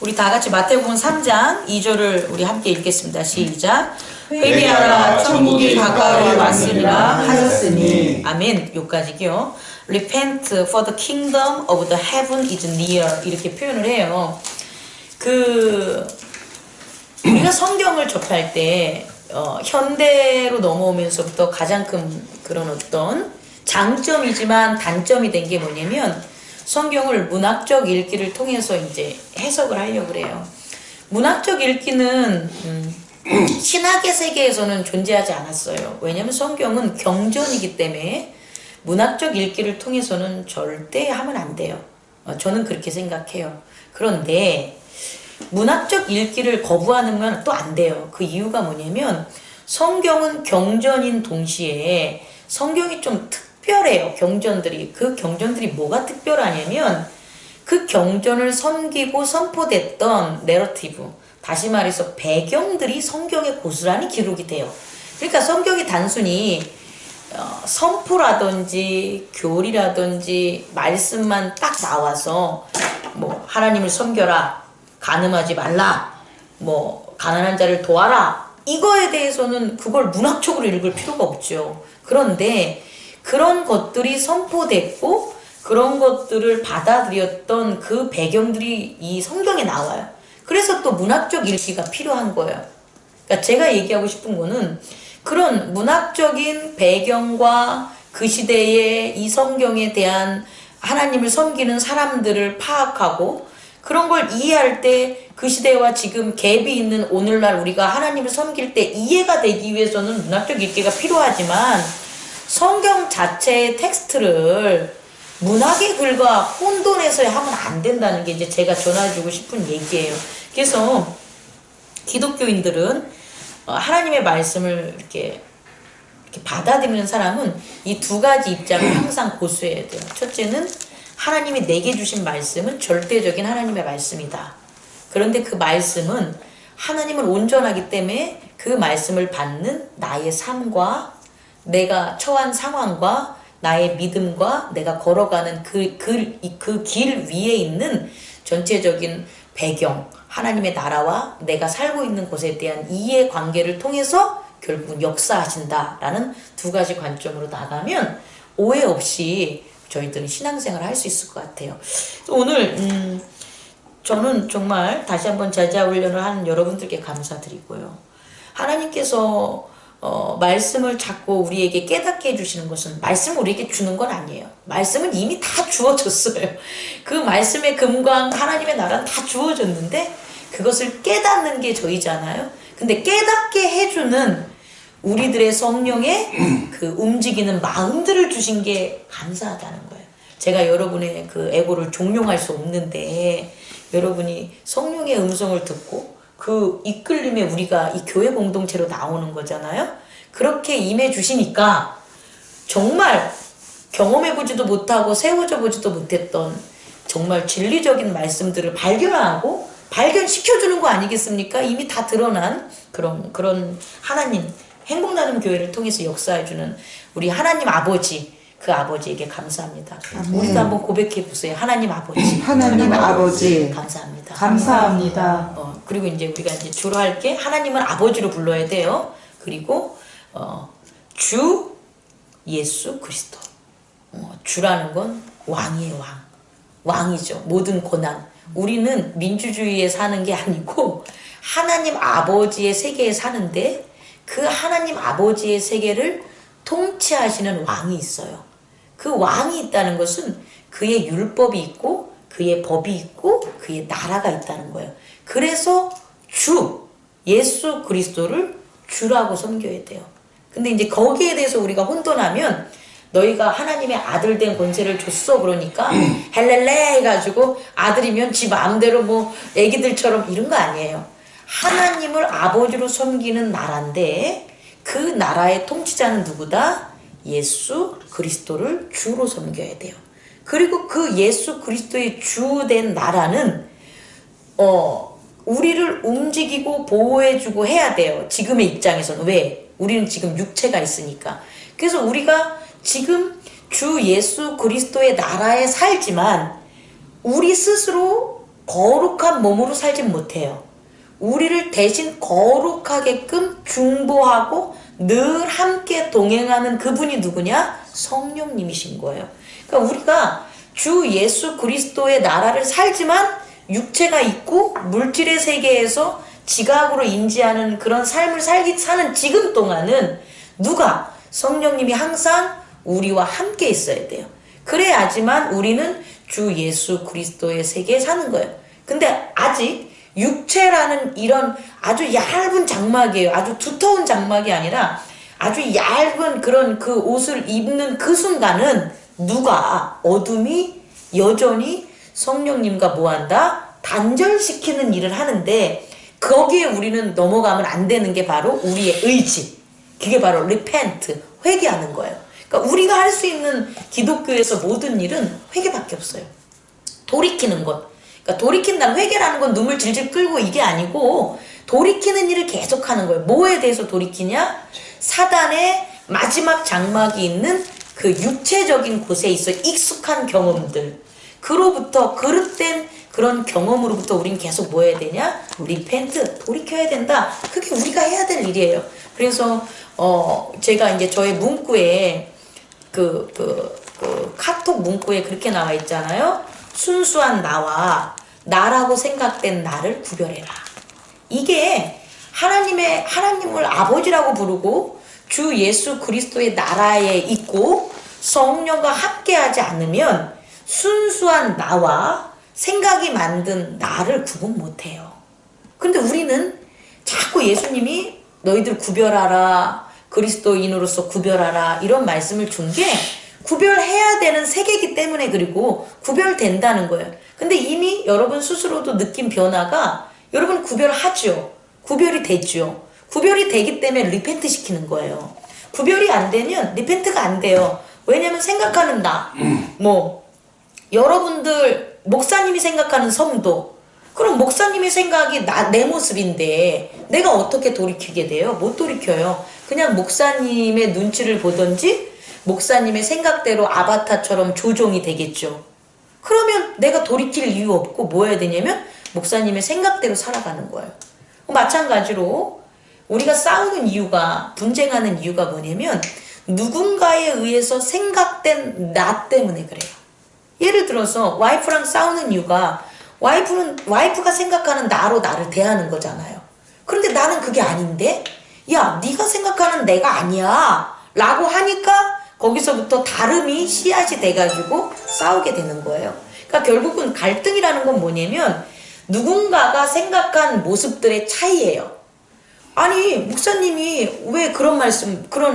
우리 다 같이 마태복음 3장 2절을 우리 함께 읽겠습니다. 시작. 회개하라 천국이 가까이 왔으리라 하였으니. 아멘. 요까지요. Repent for the kingdom of the heaven is near. 이렇게 표현을 해요. 우리가 성경을 접할 때 현대로 넘어오면서부터 가장 큰 그런 어떤 장점이지만 단점이 된 게 뭐냐면 성경을 문학적 읽기를 통해서 이제 해석을 하려고 그래요. 문학적 읽기는 신학의 세계에서는 존재하지 않았어요. 왜냐하면 성경은 경전이기 때문에 문학적 읽기를 통해서는 절대 하면 안 돼요. 저는 그렇게 생각해요. 그런데 문학적 읽기를 거부하는 건 또 안 돼요. 그 이유가 뭐냐면 성경은 경전인 동시에 성경이 좀 특별해요. 경전들이. 그 경전들이 뭐가 특별하냐면 그 경전을 섬기고 선포됐던 내러티브, 다시 말해서 배경들이 성경에 고스란히 기록이 돼요. 그러니까 성경이 단순히 선포라든지 교리라든지 말씀만 딱 나와서 뭐 하나님을 섬겨라, 간음하지 말라, 뭐 가난한 자를 도와라, 이거에 대해서는 그걸 문학적으로 읽을 필요가 없죠. 그런데 그런 것들이 선포됐고 그런 것들을 받아들였던 그 배경들이 이 성경에 나와요. 그래서 또 문학적 읽기가 필요한 거예요. 그러니까 제가 얘기하고 싶은 거는 그런 문학적인 배경과 그 시대의 이 성경에 대한 하나님을 섬기는 사람들을 파악하고 그런 걸 이해할 때 그 시대와 지금 갭이 있는 오늘날 우리가 하나님을 섬길 때 이해가 되기 위해서는 문학적 읽기가 필요하지만 성경 자체의 텍스트를 문학의 글과 혼돈해서 하면 안 된다는 게 이제 제가 전해주고 싶은 얘기예요. 그래서 기독교인들은 하나님의 말씀을 이렇게 받아들이는 사람은 이 두 가지 입장을 항상 고수해야 돼요. 첫째는 하나님이 내게 주신 말씀은 절대적인 하나님의 말씀이다. 그런데 그 말씀은 하나님은 온전하기 때문에 그 말씀을 받는 나의 삶과 내가 처한 상황과 나의 믿음과 내가 걸어가는 그 길 위에 있는 전체적인 배경, 하나님의 나라와 내가 살고 있는 곳에 대한 이해관계를 통해서 결국은 역사하신다라는 두 가지 관점으로 나가면 오해 없이 저희들은 신앙생활을 할 수 있을 것 같아요. 오늘 저는 정말 다시 한번 제자훈련을 하는 여러분들께 감사드리고요. 하나님께서 말씀을 자꾸 우리에게 깨닫게 해주시는 것은 말씀을 우리에게 주는 건 아니에요. 말씀은 이미 다 주어졌어요. 그 말씀의 금광 하나님의 나라는 다 주어졌는데 그것을 깨닫는 게 저희잖아요. 근데 깨닫게 해주는 우리들의 성령의 그 움직이는 마음들을 주신 게 감사하다는 거예요. 제가 여러분의 그 에고를 종용할 수 없는데 여러분이 성령의 음성을 듣고 그 이끌림에 우리가 이 교회 공동체로 나오는 거잖아요. 그렇게 임해 주시니까 정말 경험해보지도 못하고 세워져 보지도 못했던 정말 진리적인 말씀들을 발견하고 발견시켜주는 거 아니겠습니까? 이미 다 드러난 그런 하나님 행복나눔 교회를 통해서 역사해주는 우리 하나님 아버지, 그 아버지에게 감사합니다. 우리도 한번 고백해 보세요. 하나님 아버지. 하나님 아버지. 감사합니다. 감사합니다. 그리고 이제 우리가 이제 주로 할 게 하나님은 아버지로 불러야 돼요. 그리고 주 예수 그리스도. 주라는 건 왕이에요, 왕. 왕이죠. 모든 고난. 우리는 민주주의에 사는 게 아니고 하나님 아버지의 세계에 사는데 그 하나님 아버지의 세계를 통치하시는 왕이 있어요. 그 왕이 있다는 것은 그의 율법이 있고 그의 법이 있고 그의 나라가 있다는 거예요. 그래서 주 예수 그리스도를 주라고 섬겨야 돼요. 근데 이제 거기에 대해서 우리가 혼돈하면 너희가 하나님의 아들 된 권세를 줬어 그러니까 헬렐레 해가지고 아들이면 지 마음대로 뭐 애기들처럼 이런 거 아니에요. 하나님을 아버지로 섬기는 나라인데 그 나라의 통치자는 누구다? 예수 그리스도를 주로 섬겨야 돼요. 그리고 그 예수 그리스도의 주된 나라는 우리를 움직이고 보호해주고 해야 돼요. 지금의 입장에서는. 왜? 우리는 지금 육체가 있으니까. 그래서 우리가 지금 주 예수 그리스도의 나라에 살지만 우리 스스로 거룩한 몸으로 살진 못해요. 우리를 대신 거룩하게끔 중보하고 늘 함께 동행하는 그분이 누구냐? 성령님이신 거예요. 그러니까 우리가 주 예수 그리스도의 나라를 살지만 육체가 있고 물질의 세계에서 지각으로 인지하는 그런 삶을 사는 지금 동안은 누가? 성령님이 항상 우리와 함께 있어야 돼요. 그래야지만 우리는 주 예수 그리스도의 세계에 사는 거예요. 근데 아직 육체라는 이런 아주 얇은 장막이에요. 아주 두터운 장막이 아니라 아주 얇은 그런 그 옷을 입는 그 순간은 누가? 어둠이 여전히 성령님과 뭐한다? 단절시키는 일을 하는데 거기에 우리는 넘어가면 안 되는 게 바로 우리의 의지. 그게 바로 repent, 회개하는 거예요. 그러니까 우리가 할 수 있는 기독교에서 모든 일은 회개밖에 없어요. 돌이키는 것. 그러니까 돌이킨다는 회개라는 건 눈물 질질 끌고 이게 아니고 돌이키는 일을 계속하는 거예요. 뭐에 대해서 돌이키냐? 사단의 마지막 장막이 있는 그 육체적인 곳에 있어 익숙한 경험들. 그로부터 그릇된 그런 경험으로부터 우린 계속 뭐 해야 되냐? 리펜트, 돌이켜야 된다. 그게 우리가 해야 될 일이에요. 그래서 제가 이제 저의 문구에 카톡 문구에 그렇게 나와 있잖아요. 순수한 나와 나라고 생각된 나를 구별해라. 이게 하나님을 아버지라고 부르고 주 예수 그리스도의 나라에 있고 성령과 함께하지 않으면 순수한 나와 생각이 만든 나를 구분 못해요. 근데 우리는 자꾸 예수님이 너희들 구별하라, 그리스도인으로서 구별하라 이런 말씀을 준 게 구별해야 되는 세계이기 때문에 그리고 구별된다는 거예요. 근데 이미 여러분 스스로도 느낀 변화가 여러분 구별하죠. 구별이 되죠. 구별이 되기 때문에 리펜트 시키는 거예요. 구별이 안 되면 리펜트가 안 돼요. 왜냐면 생각하는 나, 여러분들 목사님이 생각하는 성도, 그럼 목사님의 생각이 내 모습인데 내가 어떻게 돌이키게 돼요? 못 돌이켜요. 그냥 목사님의 눈치를 보던지 목사님의 생각대로 아바타처럼 조종이 되겠죠. 그러면 내가 돌이킬 이유 없고 뭐 해야 되냐면 목사님의 생각대로 살아가는 거예요. 마찬가지로 우리가 싸우는 이유가, 분쟁하는 이유가 뭐냐면 누군가에 의해서 생각된 나 때문에 그래요. 예를 들어서 와이프랑 싸우는 이유가 와이프가 생각하는 나로 나를 대하는 거잖아요. 그런데 나는 그게 아닌데 야, 네가 생각하는 내가 아니야 라고 하니까 거기서부터 다름이 씨앗이 돼가지고 싸우게 되는 거예요. 그러니까 결국은 갈등이라는 건 뭐냐면 누군가가 생각한 모습들의 차이예요. 아니 목사님이 왜 그런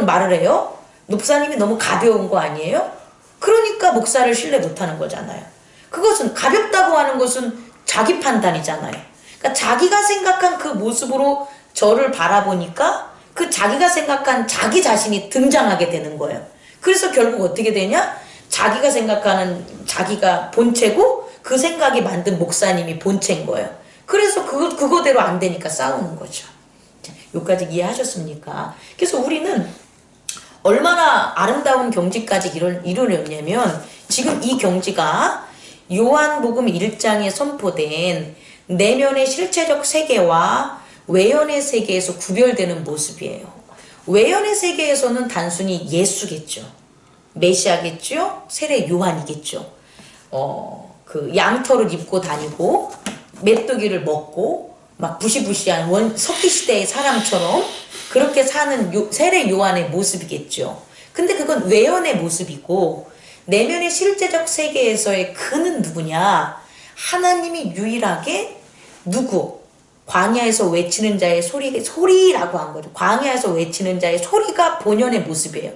말을 해요? 목사님이 너무 가벼운 거 아니에요? 그러니까 목사를 신뢰 못하는 거잖아요. 그것은 가볍다고 하는 것은 자기 판단이잖아요. 그러니까 자기가 생각한 그 모습으로 저를 바라보니까 그 자기가 생각한 자기 자신이 등장하게 되는 거예요. 그래서 결국 어떻게 되냐? 자기가 생각하는 자기가 본체고 그 생각이 만든 목사님이 본체인 거예요. 그래서 그거대로 안 되니까 싸우는 거죠. 자, 여기까지 이해하셨습니까? 그래서 우리는 얼마나 아름다운 경지까지 이루려냐면 지금 이 경지가 요한복음 1장에 선포된 내면의 실체적 세계와 외연의 세계에서 구별되는 모습이에요. 외연의 세계에서는 단순히 예수겠죠. 메시아겠죠. 세례 요한이겠죠. 그 양털을 입고 다니고 메뚜기를 먹고 막 부시부시한 석기시대의 사람처럼 그렇게 사는 세례 요한의 모습이겠죠. 근데 그건 외연의 모습이고 내면의 실제적 세계에서의 그는 누구냐? 하나님이 유일하게 광야에서 외치는 자의 소리라고 한 거죠. 광야에서 외치는 자의 소리가 본연의 모습이에요.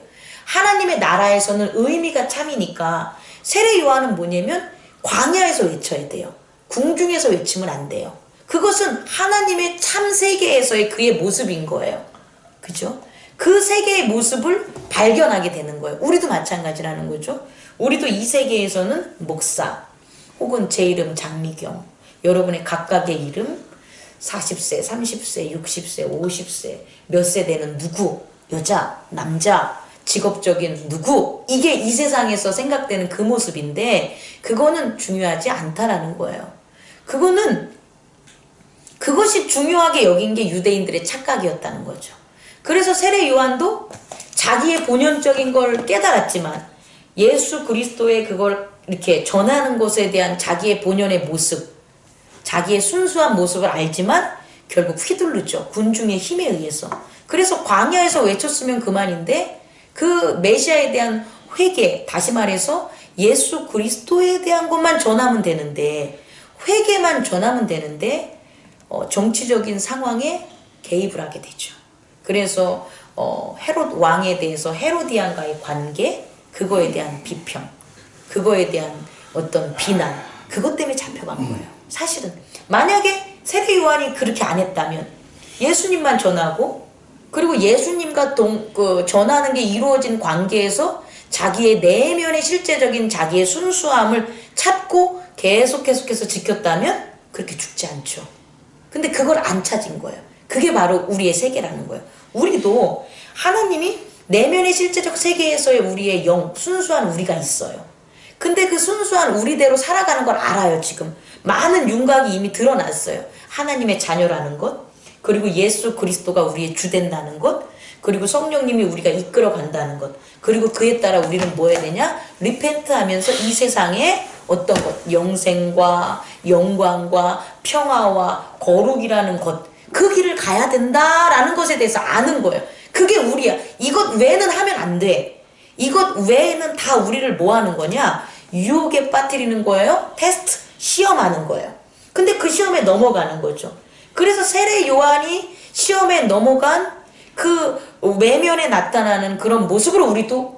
하나님의 나라에서는 의미가 참이니까 세례 요한은 뭐냐면 광야에서 외쳐야 돼요. 궁중에서 외치면 안 돼요. 그것은 하나님의 참 세계에서의 그의 모습인 거예요. 그죠? 그 세계의 모습을 발견하게 되는 거예요. 우리도 마찬가지라는 거죠. 우리도 이 세계에서는 목사 혹은 제 이름 장미경, 여러분의 각각의 이름 40세, 30세, 60세, 50세, 몇 세대는 누구, 여자, 남자, 직업적인 누구, 이게 이 세상에서 생각되는 그 모습인데 그거는 중요하지 않다라는 거예요. 그것이 중요하게 여긴 게 유대인들의 착각이었다는 거죠. 그래서 세례 요한도 자기의 본연적인 걸 깨달았지만 예수 그리스도의 그걸 이렇게 전하는 것에 대한 자기의 본연의 모습, 자기의 순수한 모습을 알지만 결국 휘둘르죠. 군중의 힘에 의해서. 그래서 광야에서 외쳤으면 그만인데 그 메시아에 대한 회개, 다시 말해서 예수 그리스도에 대한 것만 전하면 되는데, 회개만 전하면 되는데 정치적인 상황에 개입을 하게 되죠. 그래서 헤롯 왕에 대해서 헤로디안과의 관계, 그거에 대한 비평, 그거에 대한 어떤 비난, 그것 때문에 잡혀간 거예요. 사실은 만약에 세례 요한이 그렇게 안 했다면 예수님만 전하고, 그리고 예수님과 전하는 게 이루어진 관계에서 자기의 내면의 실제적인 자기의 순수함을 찾고 계속해서 지켰다면 그렇게 죽지 않죠. 근데 그걸 안 찾은 거예요. 그게 바로 우리의 세계라는 거예요. 우리도 하나님이 내면의 실제적 세계에서의 우리의 영, 순수한 우리가 있어요. 근데 그 순수한 우리대로 살아가는 걸 알아요. 지금 많은 윤곽이 이미 드러났어요. 하나님의 자녀라는 것, 그리고 예수 그리스도가 우리의 주 된다는 것, 그리고 성령님이 우리가 이끌어 간다는 것, 그리고 그에 따라 우리는 뭐 해야 되냐? 리펜트 하면서 이 세상에 어떤 것, 영생과 영광과 평화와 거룩이라는 것, 그 길을 가야 된다라는 것에 대해서 아는 거예요. 그게 우리야. 이것 외에는 하면 안 돼. 이것 외에는 다 우리를 뭐 하는 거냐? 유혹에 빠뜨리는 거예요. 테스트, 시험하는 거예요. 근데 그 시험에 넘어가는 거죠. 그래서 세례 요한이 시험에 넘어간 그 외면에 나타나는 그런 모습으로 우리도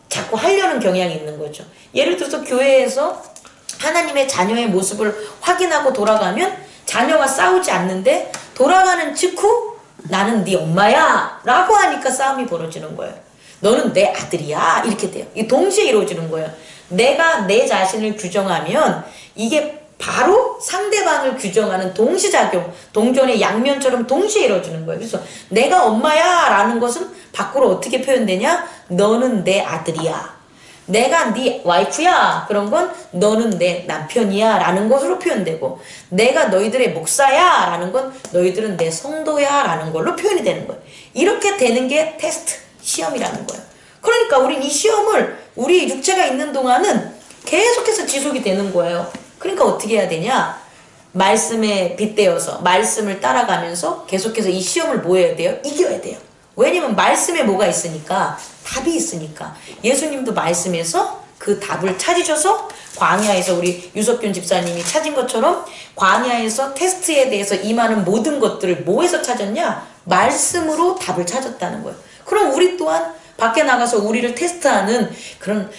자꾸 하려는 경향이 있는 거죠. 예를 들어서 교회에서 하나님의 자녀의 모습을 확인하고 돌아가면 자녀와 싸우지 않는데, 돌아가는 직후 나는 네 엄마야 라고 하니까 싸움이 벌어지는 거예요. 너는 내 아들이야 이렇게 돼요. 이게 동시에 이루어지는 거예요. 내가 내 자신을 규정하면 이게 바로 상대방을 규정하는 동시작용, 동전의 양면처럼 동시에 이루어지는 거예요. 그래서 내가 엄마야 라는 것은 밖으로 어떻게 표현되냐? 너는 내 아들이야. 내가 네 와이프야, 그런 건 너는 내 남편이야 라는 것으로 표현되고, 내가 너희들의 목사야 라는 건 너희들은 내 성도야 라는 걸로 표현이 되는 거예요. 이렇게 되는 게 테스트, 시험이라는 거예요. 그러니까 우린 이 시험을 우리 육체가 있는 동안은 계속해서 지속이 되는 거예요. 그러니까 어떻게 해야 되냐? 말씀에 빗대어서 말씀을 따라가면서 계속해서 이 시험을 뭐 해야 돼요? 이겨야 돼요. 왜냐면 말씀에 뭐가 있으니까, 답이 있으니까. 예수님도 말씀에서 그 답을 찾으셔서 광야에서 우리 유석균 집사님이 찾은 것처럼 광야에서 테스트에 대해서 임하는 모든 것들을 뭐에서 찾았냐? 말씀으로 답을 찾았다는 거예요. 그럼 우리 또한 밖에 나가서 우리를 테스트하는 그런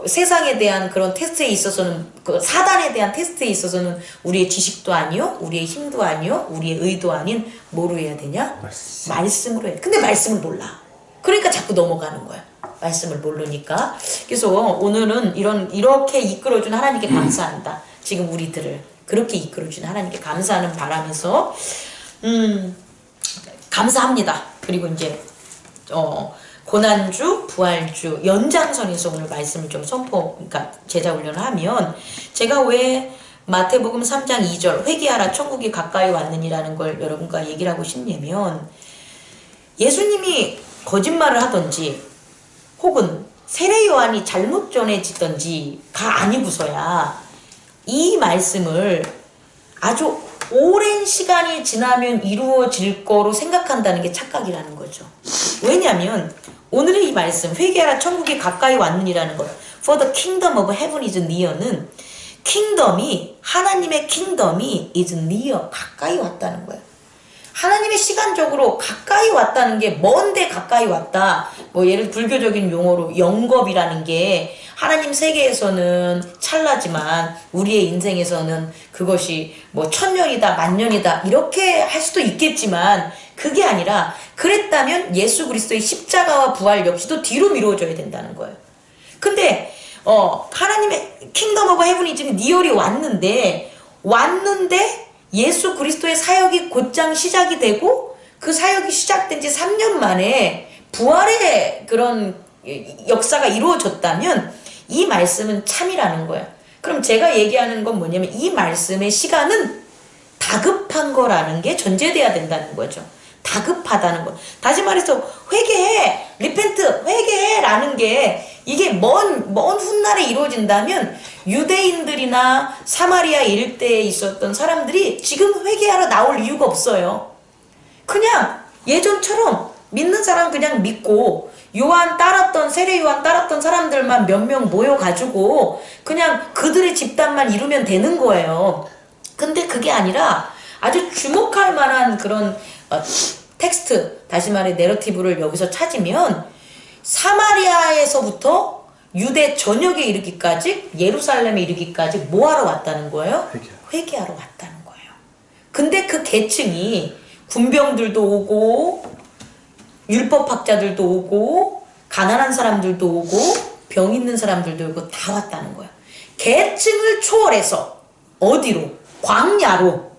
세상에 대한 그런 테스트에 있어서는, 그 사단에 대한 테스트에 있어서는 우리의 지식도 아니요, 우리의 힘도 아니요, 우리의 의도 아닌 뭐로 해야 되냐? 말씀으로 해. 근데 말씀을 몰라. 그러니까 자꾸 넘어가는 거야. 말씀을 모르니까. 그래서 오늘은 이렇게 이끌어준 하나님께 감사한다. 지금 우리들을 그렇게 이끌어준 하나님께 감사하는 바람에서 감사합니다. 그리고 이제 고난주, 부활주, 연장선에서 오늘 말씀을 좀 그러니까 제자 훈련을 하면, 제가 왜 마태복음 3장 2절 회개하라 천국이 가까이 왔느니라는 걸 여러분과 얘기를 하고 싶냐면, 예수님이 거짓말을 하든지 혹은 세례 요한이 잘못 전해지든지가 아니고서야 이 말씀을 아주 오랜 시간이 지나면 이루어질 거로 생각한다는 게 착각이라는 거죠. 왜냐하면 오늘의 이 말씀, 회개하라 천국이 가까이 왔느니라는 것, For the kingdom of heaven is near는 킹덤이, 하나님의 킹덤이 is near, 가까이 왔다는 거예요. 하나님의 시간적으로 가까이 왔다는 게, 먼데 가까이 왔다. 뭐 예를 불교적인 용어로 영겁이라는 게 하나님 세계에서는 찰나지만 우리의 인생에서는 그것이 뭐 1000년이다, 10,000년이다 이렇게 할 수도 있겠지만, 그게 아니라 그랬다면 예수 그리스도의 십자가와 부활 역시도 뒤로 미루어져야 된다는 거예요. 근데 하나님의 킹덤 오브 헤븐이 지금 니얼이 왔는데 예수 그리스도의 사역이 곧장 시작이 되고, 그 사역이 시작된 지 3년 만에 부활의 그런 역사가 이루어졌다면 이 말씀은 참이라는 거예요. 그럼 제가 얘기하는 건 뭐냐면 이 말씀의 시간은 다급한 거라는 게 전제돼야 된다는 거죠. 다급하다는 거. 다시 말해서 회개해, 리펜트, 회개해라는 게 이게 먼 훗날에 이루어진다면 유대인들이나 사마리아 일대에 있었던 사람들이 지금 회개하러 나올 이유가 없어요. 그냥 예전처럼 믿는 사람 그냥 믿고 세례 요한 따랐던 사람들만 몇 명 모여가지고 그냥 그들의 집단만 이루면 되는 거예요. 근데 그게 아니라 아주 주목할 만한 그런 텍스트, 다시 말해 내러티브를 여기서 찾으면 사마리아에서부터 유대 전역에 이르기까지, 예루살렘에 이르기까지 뭐하러 왔다는 거예요? 회개하러 왔다는 거예요. 근데 그 계층이 군병들도 오고 율법학자들도 오고 가난한 사람들도 오고 병 있는 사람들도 오고 다 왔다는 거예요. 계층을 초월해서 어디로? 광야로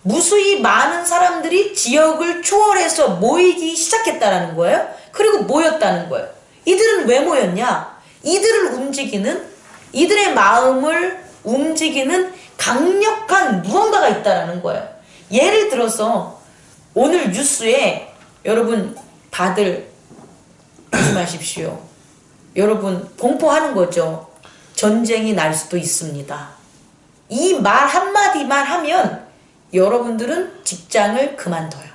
무수히 많은 사람들이 지역을 초월해서 모이기 시작했다라는 거예요. 그리고 모였다는 거예요. 이들은 왜 모였냐? 이들을 움직이는, 이들의 마음을 움직이는 강력한 무언가가 있다라는 거예요. 예를 들어서 오늘 뉴스에 여러분 다들 조심하십시오. 여러분 공포하는 거죠. 전쟁이 날 수도 있습니다. 이 말 한마디만 하면 여러분들은 직장을 그만둬요.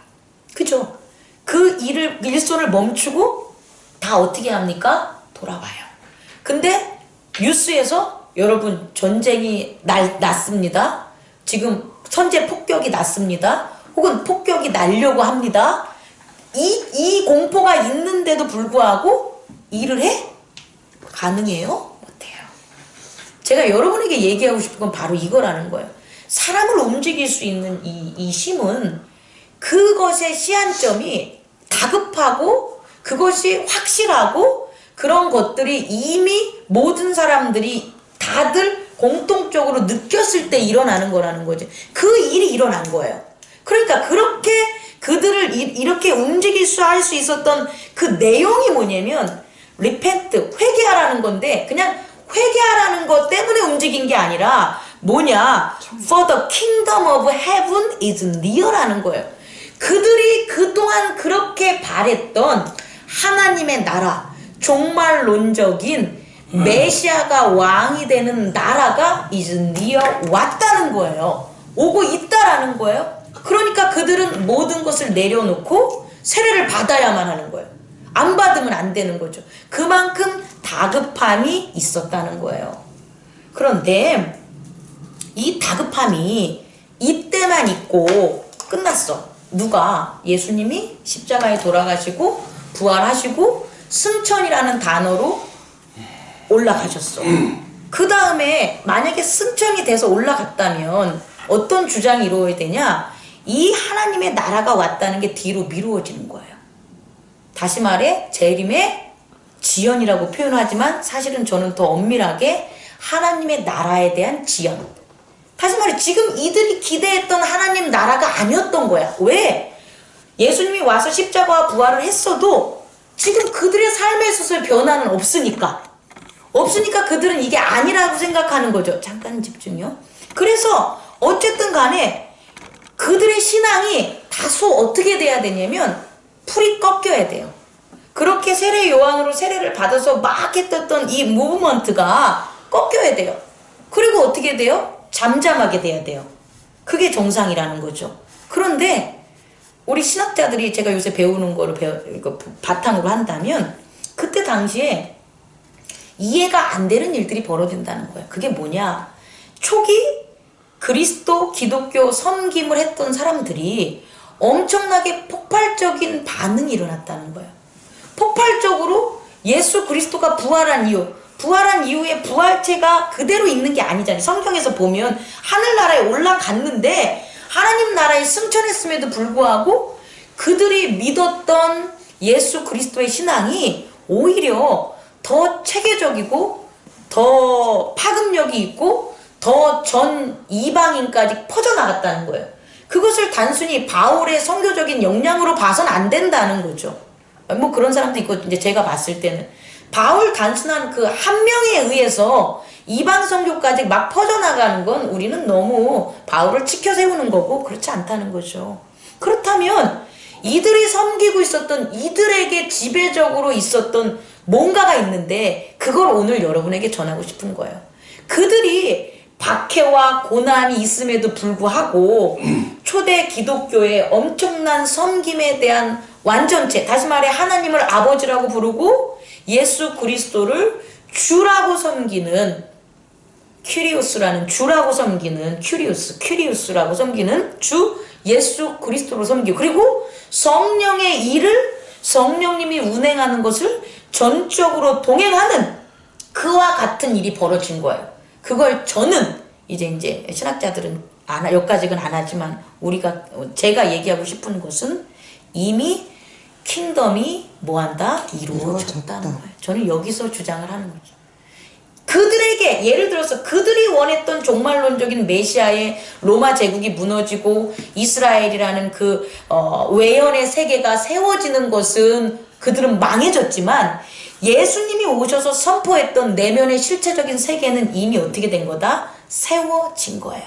그죠? 그 일손을 멈추고 다 어떻게 합니까? 돌아와요. 근데 뉴스에서 여러분 전쟁이 났습니다. 지금 선제 폭격이 났습니다. 혹은 폭격이 나려고 합니다. 이 공포가 있는데도 불구하고 일을 해? 가능해요? 못해요. 제가 여러분에게 얘기하고 싶은 건 바로 이거라는 거예요. 사람을 움직일 수 있는 이 힘은 그것의 시한점이 다급하고 그것이 확실하고 그런 것들이 이미 모든 사람들이 다들 공통적으로 느꼈을 때 일어나는 거라는 거지. 그 일이 일어난 거예요. 그러니까 그렇게 그들을 이렇게 움직일 할 수 있었던 그 내용이 뭐냐면 repent, 회개하라는 건데 그냥 회개하라는 것 때문에 움직인 게 아니라 뭐냐? For the kingdom of heaven is near라는 거예요. 그들이 그동안 그렇게 바랬던 하나님의 나라, 종말론적인 메시아가 왕이 되는 나라가 is near 왔다는 거예요. 오고 있다라는 거예요. 그러니까 그들은 모든 것을 내려놓고 세례를 받아야만 하는 거예요. 안 받으면 안 되는 거죠. 그만큼 다급함이 있었다는 거예요. 그런데 이 다급함이 이때만 있고 끝났어. 누가? 예수님이 십자가에 돌아가시고 부활하시고 승천이라는 단어로 올라가셨어. 그 다음에 만약에 승천이 돼서 올라갔다면 어떤 주장이 이루어야 되냐? 이 하나님의 나라가 왔다는 게 뒤로 미루어지는 거예요. 다시 말해 재림의 지연이라고 표현하지만 사실은 저는 더 엄밀하게 하나님의 나라에 대한 지연. 다시 말해 지금 이들이 기대했던 하나님 나라가 아니었던 거야. 왜? 예수님이 와서 십자가와 부활을 했어도 지금 그들의 삶에 있어서 변화는 없으니까 그들은 이게 아니라고 생각하는 거죠. 잠깐 집중요. 그래서 어쨌든 간에 그들의 신앙이 다소 어떻게 돼야 되냐면 풀이 꺾여야 돼요. 그렇게 세례 요한으로 세례를 받아서 막 했던 이 무브먼트가 꺾여야 돼요. 그리고 어떻게 돼요? 잠잠하게 돼야 돼요. 그게 정상이라는 거죠. 그런데 우리 신학자들이 제가 요새 배우는 거를 바탕으로 한다면 그때 당시에 이해가 안 되는 일들이 벌어진다는 거예요. 그게 뭐냐? 초기 그리스도 기독교 섬김을 했던 사람들이 엄청나게 폭발적인 반응이 일어났다는 거예요. 폭발적으로 예수 그리스도가 부활한 이후에 부활체가 그대로 있는 게 아니잖아요. 성경에서 보면 하늘나라에 올라갔는데 하나님 나라에 승천했음에도 불구하고 그들이 믿었던 예수 그리스도의 신앙이 오히려 더 체계적이고 더 파급력이 있고 더 전 이방인까지 퍼져나갔다는 거예요. 그것을 단순히 바울의 선교적인 역량으로 봐서는 안 된다는 거죠. 뭐 그런 사람도 있고 이제 제가 봤을 때는 바울 단순한 그 한 명에 의해서 이방 선교까지 막 퍼져나가는 건 우리는 너무 바울을 치켜 세우는 거고 그렇지 않다는 거죠. 그렇다면 이들이 섬기고 있었던, 이들에게 지배적으로 있었던 뭔가가 있는데 그걸 오늘 여러분에게 전하고 싶은 거예요. 그들이 박해와 고난이 있음에도 불구하고 초대 기독교의 엄청난 섬김에 대한 완전체, 다시 말해 하나님을 아버지라고 부르고 예수 그리스도를 주라고 섬기는 큐리우스라는, 주라고 섬기는 큐리우스라고 섬기는 주 예수 그리스도로 섬기고, 그리고 성령의 일을 성령님이 운행하는 것을 전적으로 동행하는 그와 같은 일이 벌어진 거예요. 그걸 저는 이제 신학자들은 여기까지는 안 하지만 제가 얘기하고 싶은 것은 이미 킹덤이 뭐한다? 이루어졌다는 거예요. 저는 여기서 주장을 하는 거죠. 그들에게, 예를 들어서 그들이 원했던 종말론적인 메시아의 로마 제국이 무너지고 이스라엘이라는 그 외연의 세계가 세워지는 것은 그들은 망해졌지만, 예수님이 오셔서 선포했던 내면의 실체적인 세계는 이미 어떻게 된 거다? 세워진 거예요.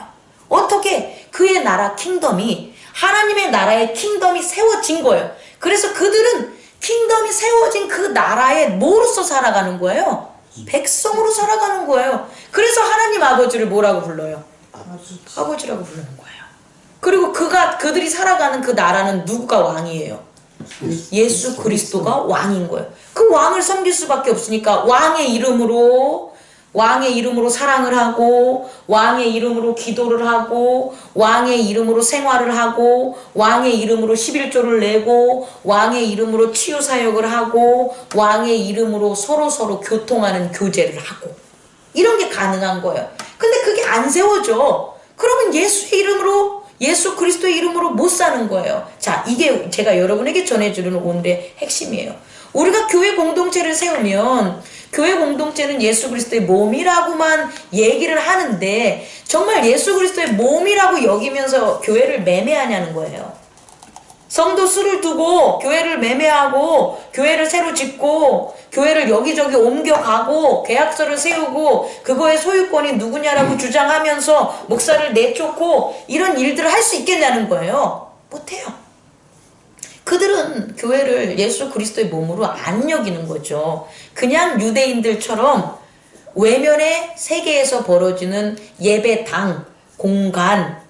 어떻게? 그의 나라 킹덤이, 하나님의 나라의 킹덤이 세워진 거예요. 그래서 그들은 킹덤이 세워진 그 나라에 뭐로서 살아가는 거예요? 백성으로 살아가는 거예요. 그래서 하나님 아버지를 뭐라고 불러요? 아버지라고 부르는 거예요. 그리고 그들이 살아가는 그 나라는 누구가 왕이에요? 예수 그리스도가 왕인 거예요. 그 왕을 섬길 수밖에 없으니까 왕의 이름으로 사랑을 하고, 왕의 이름으로 기도를 하고, 왕의 이름으로 생활을 하고, 왕의 이름으로 11조를 내고, 왕의 이름으로 치유사역을 하고, 왕의 이름으로 서로 교통하는 교제를 하고, 이런 게 가능한 거예요. 근데 그게 안 세워져. 그러면 예수 그리스도의 이름으로 못 사는 거예요. 자, 이게 제가 여러분에게 전해주는 오늘의 핵심이에요. 우리가 교회 공동체를 세우면 교회 공동체는 예수 그리스도의 몸이라고만 얘기를 하는데, 정말 예수 그리스도의 몸이라고 여기면서 교회를 매매하냐는 거예요. 성도 수를 두고 교회를 매매하고, 교회를 새로 짓고, 교회를 여기저기 옮겨가고, 계약서를 세우고, 그거의 소유권이 누구냐라고 주장하면서 목사를 내쫓고, 이런 일들을 할 수 있겠냐는 거예요. 못해요. 그들은 교회를 예수 그리스도의 몸으로 안 여기는 거죠. 그냥 유대인들처럼 외면의 세계에서 벌어지는 예배당, 공간,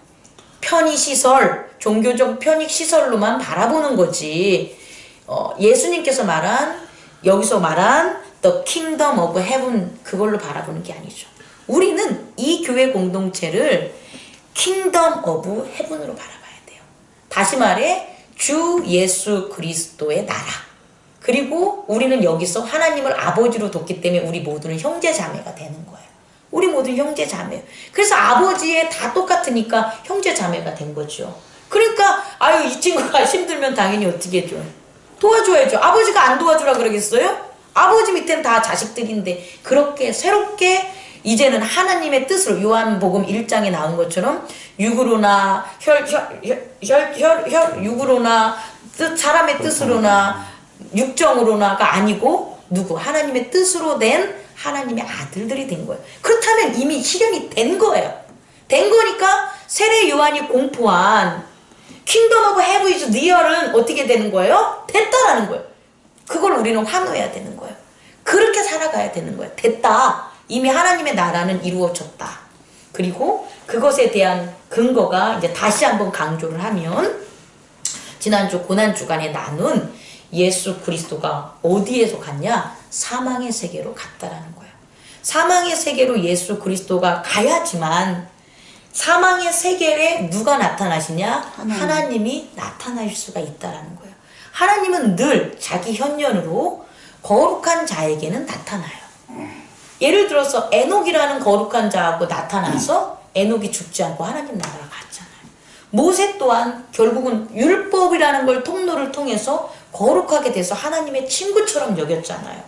편의시설, 종교적 편익시설로만 바라보는 거지. 예수님께서 여기서 말한 The Kingdom of Heaven, 그걸로 바라보는 게 아니죠. 우리는 이 교회 공동체를 Kingdom of Heaven으로 바라봐야 돼요. 다시 말해 주 예수 그리스도의 나라. 그리고 우리는 여기서 하나님을 아버지로 뒀기 때문에 우리 모두는 형제자매가 되는 거예요. 우리 모두 형제자매예요. 그래서 아버지에 다 똑같으니까 형제자매가 된 거죠. 그러니까 이 친구가 힘들면 당연히 어떻게 해줘요? 도와줘야죠. 아버지가 안 도와주라 그러겠어요? 아버지 밑에는 다 자식들인데, 그렇게 새롭게 이제는 하나님의 뜻으로, 요한복음 1장에 나온 것처럼 육으로나 육으로나 사람의 뜻으로나 육정으로나가 아니고 하나님의 뜻으로 된 하나님의 아들들이 된 거예요. 그렇다면 이미 실현이 된 거예요. 된 거니까 세례 요한이 공포한 Kingdom of Heaven is near은 어떻게 되는 거예요? 됐다라는 거예요. 그걸 우리는 환호해야 되는 거예요. 그렇게 살아가야 되는 거예요. 됐다. 이미 하나님의 나라는 이루어졌다. 그리고 그것에 대한 근거가 이제 다시 한번 강조를 하면, 지난주 고난주간에 나눈 예수 그리스도가 어디에서 갔냐? 사망의 세계로 갔다라는 거예요. 사망의 세계로 예수 그리스도가 가야지만 사망의 세계에 누가 나타나시냐? 하나님이 나타나실 수가 있다라는 거예요. 하나님은 늘 자기 현년으로 거룩한 자에게는 나타나요. 예를 들어서 에녹이라는 거룩한 자하고 나타나서 에녹이 죽지 않고 하나님 나라로 갔잖아요. 모세 또한 결국은 율법이라는 걸 통로를 통해서 거룩하게 돼서 하나님의 친구처럼 여겼잖아요.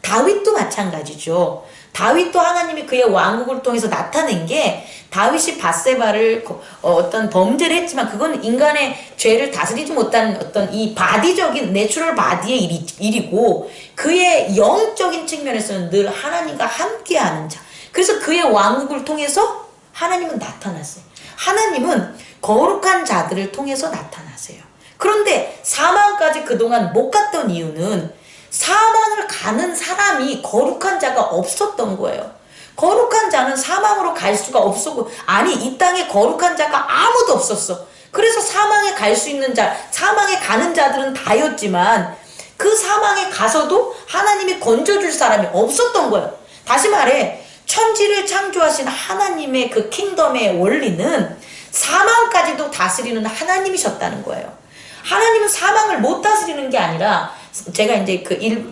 다윗도 마찬가지죠. 다윗도 하나님이 그의 왕국을 통해서 나타낸 게 다윗이 밧세바를 어떤 범죄를 했지만 그건 인간의 죄를 다스리지 못한 어떤 이 바디적인 내추럴 바디의 일이고 그의 영적인 측면에서는 늘 하나님과 함께하는 자. 그래서 그의 왕국을 통해서 하나님은 나타났어요. 하나님은 거룩한 자들을 통해서 나타나세요. 그런데 사망까지 그동안 못 갔던 이유는 사망을 가는 사람이 거룩한 자가 없었던 거예요. 거룩한 자는 사망으로 갈 수가 없었고, 아니 이 땅에 거룩한 자가 아무도 없었어. 그래서 사망에 갈 수 있는 자, 사망에 가는 자들은 다였지만 그 사망에 가서도 하나님이 건져줄 사람이 없었던 거예요. 다시 말해 천지를 창조하신 하나님의 그 킹덤의 원리는 사망까지도 다스리는 하나님이셨다는 거예요. 하나님은 사망을 못 다스리는 게 아니라, 제가 이제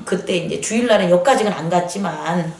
그때 이제 주일날은 여기까지는 안 갔지만,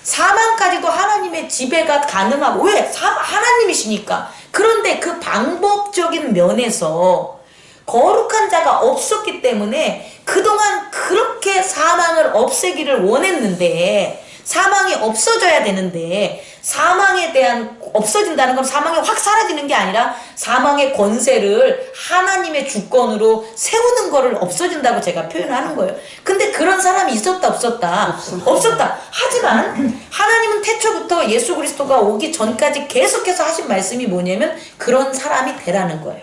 사망까지도 하나님의 지배가 가능하고, 왜? 하나님이시니까. 그런데 그 방법적인 면에서 거룩한 자가 없었기 때문에 그동안 그렇게 사망을 없애기를 원했는데, 사망이 없어져야 되는데, 사망에 대한 없어진다는 건 사망이 확 사라지는 게 아니라 사망의 권세를 하나님의 주권으로 세우는 거를 없어진다고 제가 표현하는 거예요. 근데 그런 사람이 있었다 없었다? 없었다. 하지만 하나님은 태초부터 예수 그리스도가 오기 전까지 계속해서 하신 말씀이 뭐냐면 그런 사람이 되라는 거예요.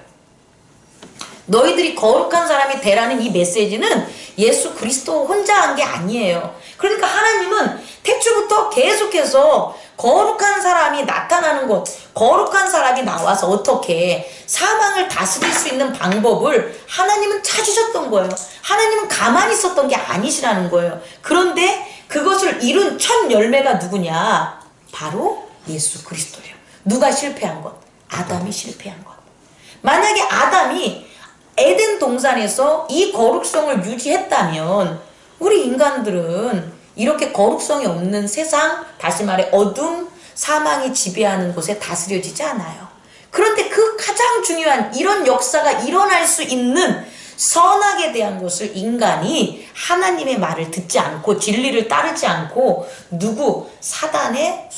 너희들이 거룩한 사람이 되라는 이 메시지는 예수 그리스도 혼자 한 게 아니에요. 그러니까 하나님은 태초부터 계속해서 거룩한 사람이 나타나는 것, 거룩한 사람이 나와서 어떻게 사망을 다스릴 수 있는 방법을 하나님은 찾으셨던 거예요. 하나님은 가만히 있었던 게 아니시라는 거예요. 그런데 그것을 이룬 첫 열매가 누구냐? 바로 예수 그리스도예요. 누가 실패한 것? 아담이 실패한 것. 만약에 아담이 에덴 동산에서 이 거룩성을 유지했다면 우리 인간들은 이렇게 거룩성이 없는 세상, 다시 말해 어둠, 사망이 지배하는 곳에 다스려지지 않아요. 그런데 그 가장 중요한 이런 역사가 일어날 수 있는 선악에 대한 것을 인간이 하나님의 말을 듣지 않고 진리를 따르지 않고 사단의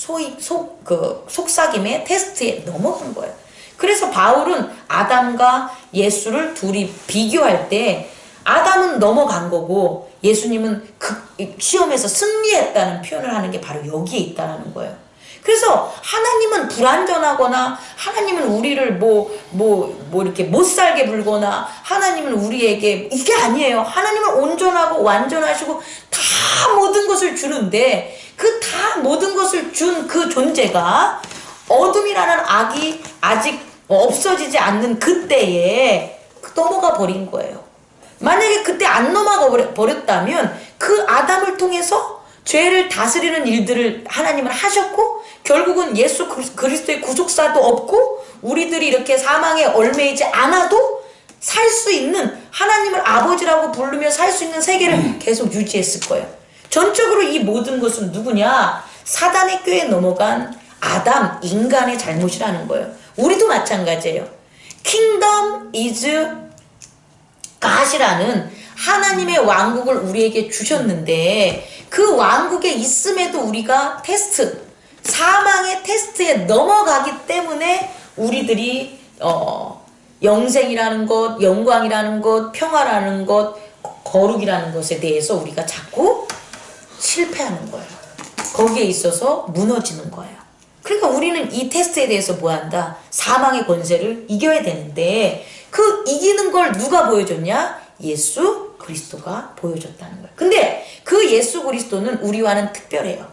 속삭임의 테스트에 넘어간 거예요. 그래서 바울은 아담과 예수를 둘이 비교할 때 아담은 넘어간 거고 예수님은 시험에서 승리했다는 표현을 하는 게 바로 여기에 있다는 거예요. 그래서 하나님은 불완전하거나 하나님은 우리를 이렇게 못 살게 불거나 하나님은 우리에게 이게 아니에요. 하나님은 온전하고 완전하시고 다 모든 것을 주는데 그 다 모든 것을 준 그 존재가 어둠이라는 악이 아직 없어지지 않는 그때에 넘어가 버린 거예요. 만약에 그때 안 넘어가 버렸다면 그 아담을 통해서 죄를 다스리는 일들을 하나님은 하셨고 결국은 예수 그리스도의 구속사도 없고 우리들이 이렇게 사망에 얽매이지 않아도 살 수 있는 하나님을 아버지라고 부르며 살 수 있는 세계를 계속 유지했을 거예요. 전적으로 이 모든 것은 누구냐? 사단의 꾀에 넘어간 아담, 인간의 잘못이라는 거예요. 우리도 마찬가지예요. Kingdom is God이라는 하나님의 왕국을 우리에게 주셨는데 그 왕국에 있음에도 우리가 사망의 테스트에 넘어가기 때문에 우리들이 영생이라는 것, 영광이라는 것, 평화라는 것, 거룩이라는 것에 대해서 우리가 자꾸 실패하는 거예요. 거기에 있어서 무너지는 거예요. 그러니까 우리는 이 테스트에 대해서 뭐한다? 사망의 권세를 이겨야 되는데 그 이기는 걸 누가 보여줬냐? 예수 그리스도가 보여줬다는 거예요. 근데 그 예수 그리스도는 우리와는 특별해요.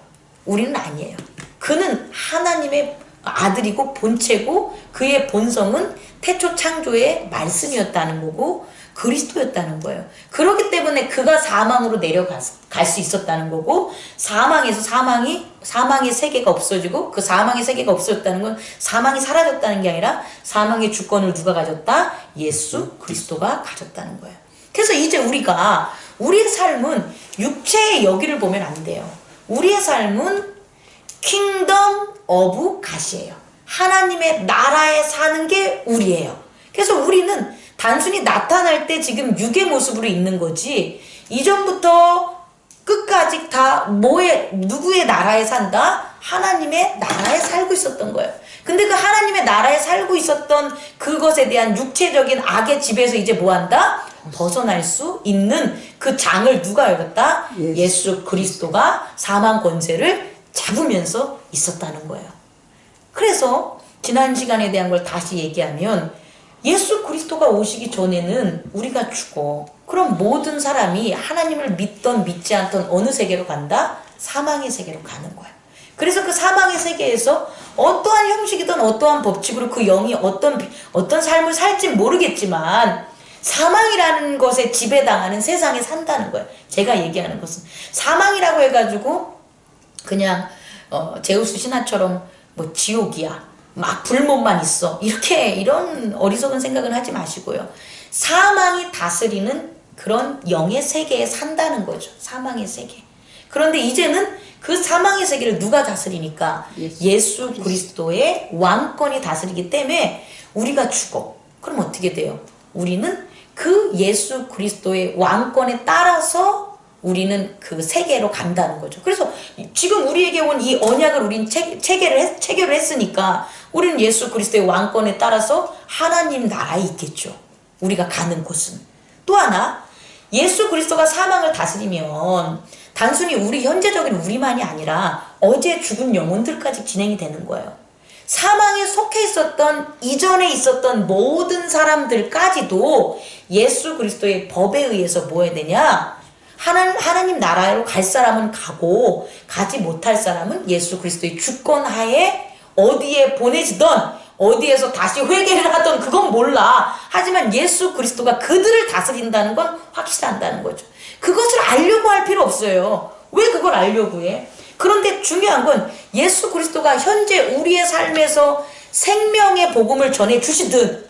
우리는 아니에요. 그는 하나님의 아들이고 본체고 그의 본성은 태초 창조의 말씀이었다는 거고 그리스도였다는 거예요. 그렇기 때문에 그가 사망으로 내려갈 수 있었다는 거고 사망에서 사망의 세계가 없어지고 그 사망의 세계가 없어졌다는 건 사망이 사라졌다는 게 아니라 사망의 주권을 누가 가졌다? 예수 그리스도가 가졌다는 거예요. 그래서 이제 우리의 삶은 육체의 여기를 보면 안 돼요. 우리의 삶은 킹덤 오브 갓이에요. 하나님의 나라에 사는 게 우리예요. 그래서 우리는 단순히 나타날 때 지금 육의 모습으로 있는 거지 이전부터 끝까지 다 누구의 나라에 산다? 하나님의 나라에 살고 있었던 거예요. 근데 그 하나님의 나라에 살고 있었던 그것에 대한 육체적인 악의 지배에서 이제 뭐한다? 벗어날 수 있는 그 장을 누가 열었다? 예수 그리스도가 사망 권세를 잡으면서 있었다는 거예요. 그래서 지난 시간에 대한 걸 다시 얘기하면 예수 그리스도가 오시기 전에는 우리가 죽어. 그럼 모든 사람이 하나님을 믿던 믿지 않던 어느 세계로 간다? 사망의 세계로 가는 거야. 그래서 그 사망의 세계에서 어떠한 형식이든 어떠한 법칙으로 그 영이 어떤 삶을 살지 모르겠지만 사망이라는 것에 지배당하는 세상에 산다는 거예요. 제가 얘기하는 것은 사망이라고 해가지고 그냥 제우스 신화처럼 뭐 지옥이야, 막 불못만 있어, 이런 어리석은 생각은 하지 마시고요. 사망이 다스리는 그런 영의 세계에 산다는 거죠. 사망의 세계. 그런데 이제는 그 사망의 세계를 누가 다스리니까? 예수 그리스도의 왕권이 다스리기 때문에 우리가 죽어. 그럼 어떻게 돼요? 우리는 그 예수 그리스도의 왕권에 따라서 우리는 그 세계로 간다는 거죠. 그래서 지금 우리에게 온 이 언약을 우린 체결을 했으니까 우리는 예수 그리스도의 왕권에 따라서 하나님 나라에 있겠죠. 우리가 가는 곳은. 또 하나, 예수 그리스도가 사망을 다스리면 단순히 현재적인 우리만이 아니라 어제 죽은 영혼들까지 진행이 되는 거예요. 사망에 속해 있었던, 이전에 있었던 모든 사람들까지도 예수 그리스도의 법에 의해서 뭐 해야 되냐? 하나님 나라로 갈 사람은 가고 가지 못할 사람은 예수 그리스도의 주권 하에 어디에 보내지던 어디에서 다시 회개를 하던 그건 몰라. 하지만 예수 그리스도가 그들을 다스린다는 건 확실한다는 거죠. 그것을 알려고 할 필요 없어요. 왜 그걸 알려고 해? 그런데 중요한 건 예수 그리스도가 현재 우리의 삶에서 생명의 복음을 전해주시듯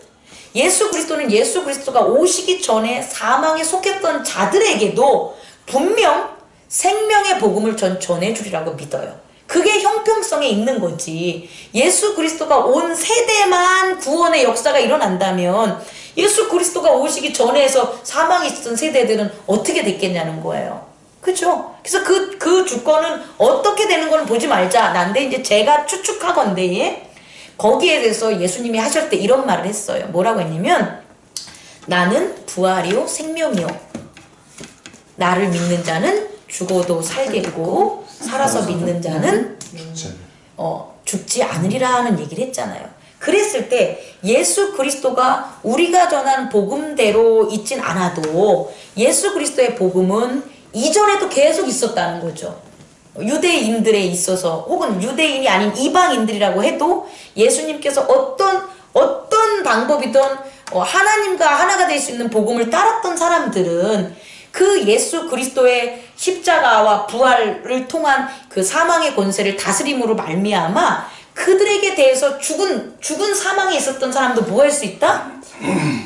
예수 그리스도가 오시기 전에 사망에 속했던 자들에게도 분명 생명의 복음을 전해주리라고 믿어요. 그게 형평성에 있는 거지. 예수 그리스도가 온 세대만 구원의 역사가 일어난다면 예수 그리스도가 오시기 전에서 사망에 있었던 세대들은 어떻게 됐겠냐는 거예요. 그죠? 그래서 그 주권은 어떻게 되는 건 보지 말자. 난데 이제 제가 추측하건대 거기에 대해서 예수님이 하실 때 이런 말을 했어요. 뭐라고 했냐면 나는 부활이요 생명이요. 나를 믿는 자는 죽어도 살겠고 살아서 믿는 자는 죽지 않으리라는 얘기를 했잖아요. 그랬을 때 예수 그리스도가 우리가 전하는 복음대로 있진 않아도 예수 그리스도의 복음은 이전에도 계속 있었다는 거죠. 유대인들에 있어서 혹은 유대인이 아닌 이방인들이라고 해도 예수님께서 어떤 방법이든 하나님과 하나가 될 수 있는 복음을 따랐던 사람들은 그 예수 그리스도의 십자가와 부활을 통한 그 사망의 권세를 다스림으로 말미암아 그들에게 대해서 죽은 사망에 있었던 사람도 뭐 할 수 있다?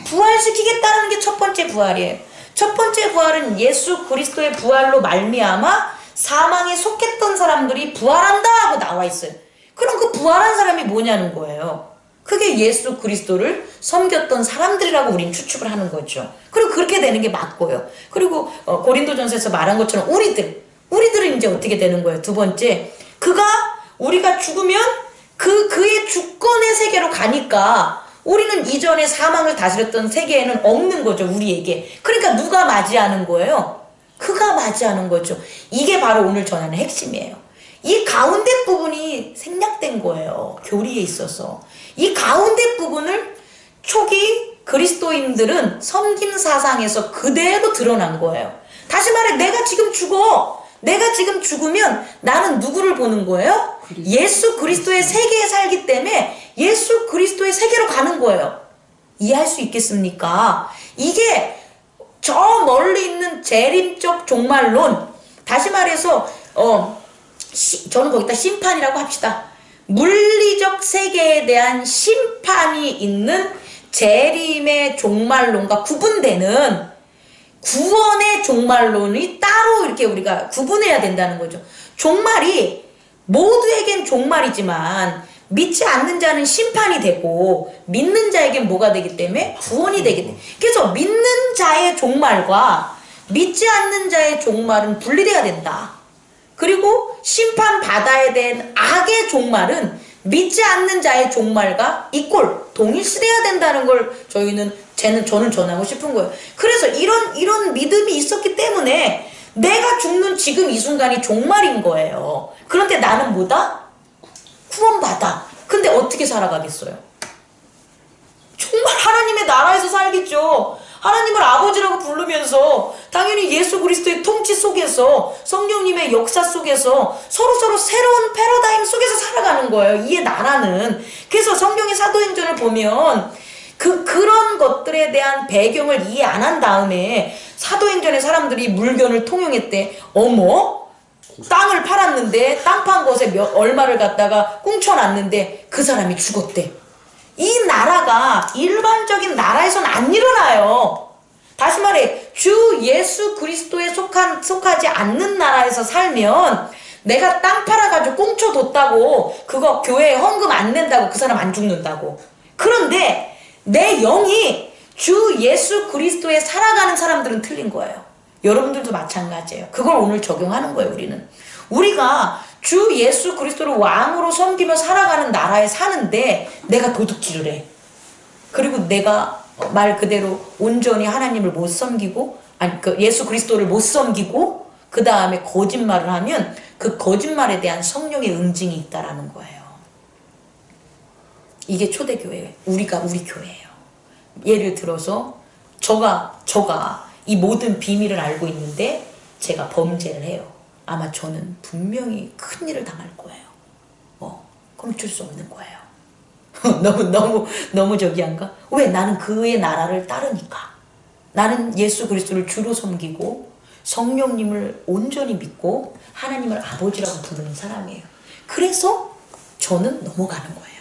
부활시키겠다는 게 첫 번째 부활이에요. 첫 번째 부활은 예수 그리스도의 부활로 말미암아 사망에 속했던 사람들이 부활한다 하고 나와 있어요. 그럼 그 부활한 사람이 뭐냐는 거예요. 그게 예수 그리스도를 섬겼던 사람들이라고 우린 추측을 하는 거죠. 그리고 그렇게 되는 게 맞고요. 그리고 고린도전서에서 말한 것처럼 우리들은 이제 어떻게 되는 거예요. 두 번째, 우리가 죽으면 그의 주권의 세계로 가니까 우리는 이전에 사망을 다스렸던 세계에는 없는 거죠. 우리에게. 그러니까 누가 맞이하는 거예요? 그가 맞이하는 거죠. 이게 바로 오늘 전하는 핵심이에요. 이 가운데 부분이 생략된 거예요. 교리에 있어서. 이 가운데 부분을 초기 그리스도인들은 섬김 사상에서 그대로 드러난 거예요. 다시 말해 내가 지금 죽어. 내가 지금 죽으면 나는 누구를 보는 거예요? 예수 그리스도의 세계에 살기 때문에 예수 그리스도의 세계로 가는 거예요. 이해할 수 있겠습니까? 이게 저 멀리 있는 재림적 종말론, 다시 말해서 저는 거기다 심판이라고 합시다. 물리적 세계에 대한 심판이 있는 재림의 종말론과 구분되는 구원의 종말론이 따로 이렇게 우리가 구분해야 된다는 거죠. 종말이 모두에겐 종말이지만 믿지 않는 자는 심판이 되고 믿는 자에겐 뭐가 되기 때문에 구원이 되기 때문에, 그래서 믿는 자의 종말과 믿지 않는 자의 종말은 분리돼야 된다. 그리고 심판받아야 된 악의 종말은 믿지 않는 자의 종말과 이꼴 동일시돼야 된다는 걸 저는 전하고 싶은 거예요. 그래서 이런 믿음이 있었기 때문에 내가 죽는 지금 이 순간이 종말인 거예요. 그런데 나는 뭐다? 구원받아. 근데 어떻게 살아가겠어요? 정말 하나님의 나라에서 살겠죠. 하나님을 아버지라고 부르면서 당연히 예수 그리스도의 통치 속에서 성령님의 역사 속에서 서로 새로운 패러다임 속에서 살아가는 거예요. 이의 나라는. 그래서 성경의 사도행전을 보면 그런 것들에 대한 배경을 이해 안 한 다음에 사도행전의 사람들이 물견을 통용했대. 어머? 땅을 팔았는데 땅 판 것에 얼마를 갖다가 꽁쳐놨는데 그 사람이 죽었대. 이 나라가 일반적인 나라에서는 안 일어나요. 다시 말해 주 예수 그리스도에 속하지 않는 나라에서 살면 내가 땅 팔아가지고 꽁쳐뒀다고 그거 교회에 헌금 안 낸다고 그 사람 안 죽는다고. 그런데 내 영이 주 예수 그리스도에 살아가는 사람들은 틀린 거예요. 여러분들도 마찬가지예요. 그걸 오늘 적용하는 거예요. 우리가 주 예수 그리스도를 왕으로 섬기며 살아가는 나라에 사는데 내가 도둑질을 해. 그리고 내가 말 그대로 온전히 하나님을 못 섬기고 예수 그리스도를 못 섬기고 그 다음에 거짓말을 하면 그 거짓말에 대한 성령의 응징이 있다라는 거예요. 이게 초대교회예요. 우리 교회예요. 예를 들어서 저가 이 모든 비밀을 알고 있는데 제가 범죄를 해요. 아마 저는 분명히 큰 일을 당할 거예요. 그럼 어쩔 수 없는 거예요. 너무 저기한가? 왜? 나는 그의 나라를 따르니까. 나는 예수 그리스도를 주로 섬기고 성령님을 온전히 믿고 하나님을 아버지라고 부르는 사람이에요. 그래서 저는 넘어가는 거예요.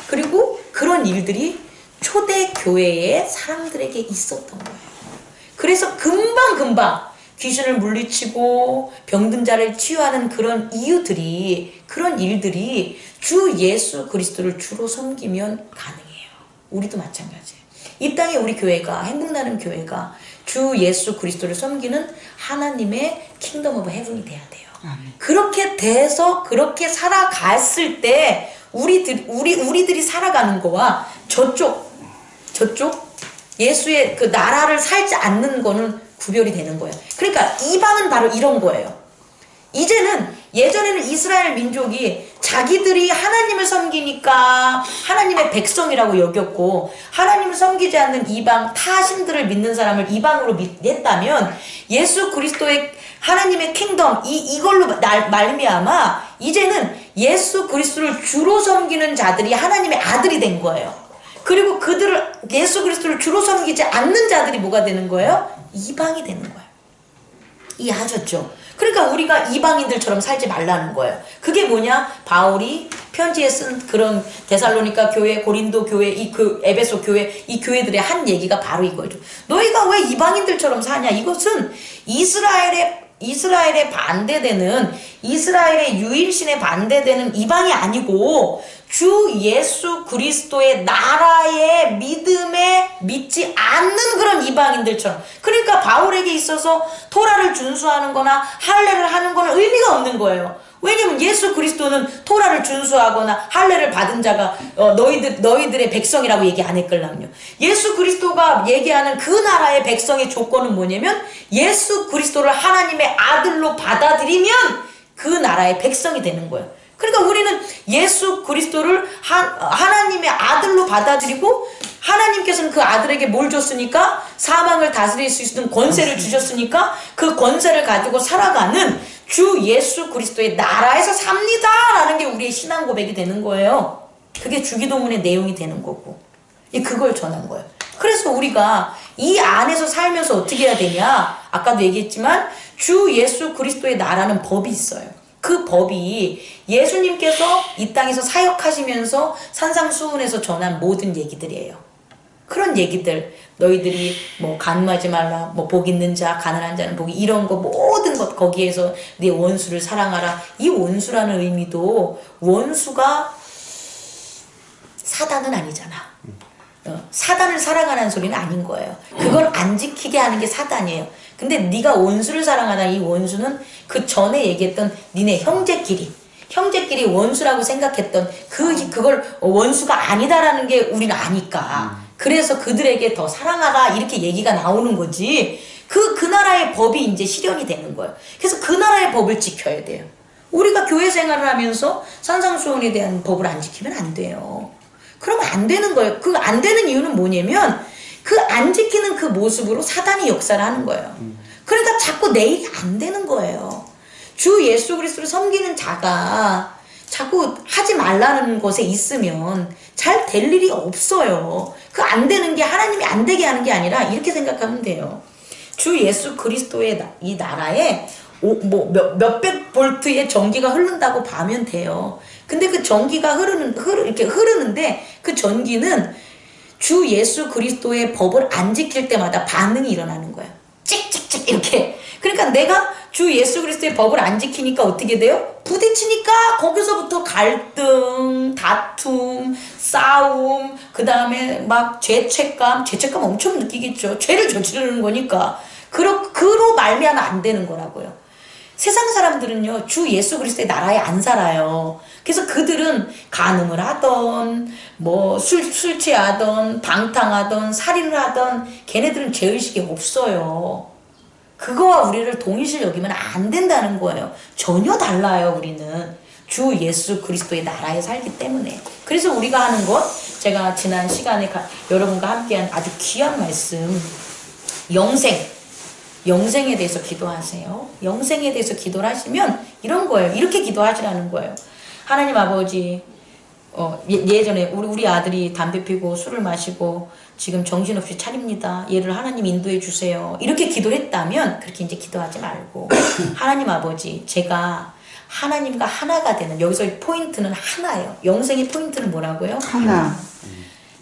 그리고 그런 일들이 초대교회의 사람들에게 있었던 거예요. 그래서 금방 귀신을 물리치고 병든 자를 치유하는 그런 일들이 주 예수 그리스도를 주로 섬기면 가능해요. 우리도 마찬가지예요. 이 땅에 우리 교회가 행복나는 교회가 주 예수 그리스도를 섬기는 하나님의 킹덤 오브 헤븐이 돼야 돼요. 그렇게 돼서 그렇게 살아갔을 때 우리들이 살아가는 거와 저쪽 예수의 그 나라를 살지 않는 거는 구별이 되는 거예요. 그러니까 이방은 바로 이런 거예요. 예전에는 이스라엘 민족이 자기들이 하나님을 섬기니까 하나님의 백성이라고 여겼고 하나님을 섬기지 않는 이방 타신들을 믿는 사람을 이방으로 믿었다면 예수 그리스도의 하나님의 킹덤 이걸로 말미암아 이제는 예수 그리스도를 주로 섬기는 자들이 하나님의 아들이 된 거예요. 그리고 예수 그리스도를 주로 섬기지 않는 자들이 뭐가 되는 거예요? 이방이 되는 거예요. 이해하셨죠? 그러니까 우리가 이방인들처럼 살지 말라는 거예요. 그게 뭐냐? 바울이 편지에 쓴 그런 데살로니가 교회, 고린도 교회, 에베소 교회, 이 교회들의 한 얘기가 바로 이거죠. 너희가 왜 이방인들처럼 사냐? 이것은 이스라엘에 반대되는 이스라엘의 유일신에 반대되는 이방이 아니고 주 예수 그리스도의 나라의 믿음에 믿지 않는 그런 이방인들처럼. 그러니까 바울에게 있어서 토라를 준수하는 거나 할례를 하는 거는 의미가 없는 거예요. 왜냐면 예수 그리스도는 토라를 준수하거나 할례를 받은 자가 너희들의 백성이라고 얘기 안 했걸랑요. 예수 그리스도가 얘기하는 그 나라의 백성의 조건은 뭐냐면 예수 그리스도를 하나님의 아들로 받아들이면 그 나라의 백성이 되는 거예요. 그러니까 우리는 예수 그리스도를 하나님의 아들로 받아들이고 하나님께서는 그 아들에게 뭘 줬으니까? 사망을 다스릴 수 있는 권세를 주셨으니까 그 권세를 가지고 살아가는 주 예수 그리스도의 나라에서 삽니다 라는 게 우리의 신앙 고백이 되는 거예요. 그게 주기도문의 내용이 되는 거고 그걸 전한 거예요. 그래서 우리가 이 안에서 살면서 어떻게 해야 되냐? 아까도 얘기했지만 주 예수 그리스도의 나라는 법이 있어요. 그 법이 예수님께서 이 땅에서 사역하시면서 산상수훈에서 전한 모든 얘기들이에요. 그런 얘기들, 너희들이 뭐 간음하지 말라, 뭐 복 있는 자, 가난한 자는 복이, 이런 거 모든 것 거기에서 네 원수를 사랑하라. 이 원수라는 의미도 원수가 사단은 아니잖아. 사단을 사랑하라는 소리는 아닌 거예요. 그걸 안 지키게 하는 게 사단이에요. 근데 네가 원수를 사랑하다, 이 원수는 그 전에 얘기했던 니네 형제끼리 원수라고 생각했던 그걸 원수가 아니다라는 게 우리는 아니까. 그래서 그들에게 더 사랑하라 이렇게 얘기가 나오는 거지. 그 나라의 법이 이제 실현이 되는 거예요. 그래서 그 나라의 법을 지켜야 돼요. 우리가 교회 생활을 하면서 산상수훈에 대한 법을 안 지키면 안 돼요. 그러면 안 되는 거예요. 그 안 되는 이유는 뭐냐면 그 안 지키는 그 모습으로 사단이 역사를 하는 거예요. 그러니까 자꾸 내 일이 안 되는 거예요. 주 예수 그리스도를 섬기는 자가 자꾸 하지 말라는 곳에 있으면 잘 될 일이 없어요. 그 안 되는 게 하나님이 안 되게 하는 게 아니라 이렇게 생각하면 돼요. 주 예수 그리스도의 이 나라에 몇백 볼트의 전기가 흐른다고 봐면 돼요. 근데 그 전기가 이렇게 흐르는데 그 전기는 주 예수 그리스도의 법을 안 지킬 때마다 반응이 일어나는 거예요. 찍찍찍 이렇게. 그러니까 내가 주 예수 그리스도의 법을 안 지키니까 어떻게 돼요? 부딪히니까 거기서부터 갈등, 다툼, 싸움, 그 다음에 막 죄책감 엄청 느끼겠죠. 죄를 저지르는 거니까. 그로 말미암아 안 되는 거라고요. 세상 사람들은요, 주 예수 그리스도의 나라에 안 살아요. 그래서 그들은 간음을 하던, 술 취하던, 방탕하던, 살인을 하던, 걔네들은 죄의식이 없어요. 그거와 우리를 동일시 여기면 안 된다는 거예요. 전혀 달라요, 우리는. 주 예수 그리스도의 나라에 살기 때문에. 그래서 우리가 하는 것, 제가 지난 시간에 여러분과 함께한 아주 귀한 말씀, 영생에 대해서 기도하세요. 영생에 대해서 기도를 하시면 이런 거예요. 이렇게 기도하시라는 거예요. 하나님 아버지, 예전에 우리 아들이 담배 피고 술을 마시고 지금 정신없이 차립니다. 얘를 하나님 인도해 주세요. 이렇게 기도를 했다면 그렇게 이제 기도하지 말고 하나님 아버지, 제가 하나님과 하나가 되는, 여기서 포인트는 하나예요. 영생의 포인트는 뭐라고요? 하나.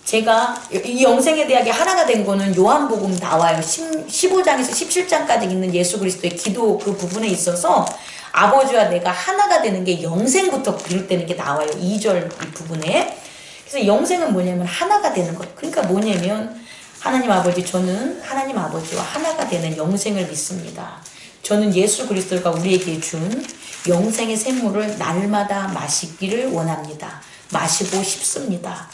제가 이 영생에 대하게 하나가 된 거는 요한복음 나와요. 15장에서 17장까지 있는 예수 그리스도의 기도 그 부분에 있어서 아버지와 내가 하나가 되는 게 영생부터 비롯되는 게 나와요. 2절 이 부분에. 그래서 영생은 뭐냐면 하나가 되는 것. 그러니까 뭐냐면 하나님 아버지, 저는 하나님 아버지와 하나가 되는 영생을 믿습니다. 저는 예수 그리스도가 우리에게 준 영생의 샘물을 날마다 마시기를 원합니다. 마시고 싶습니다.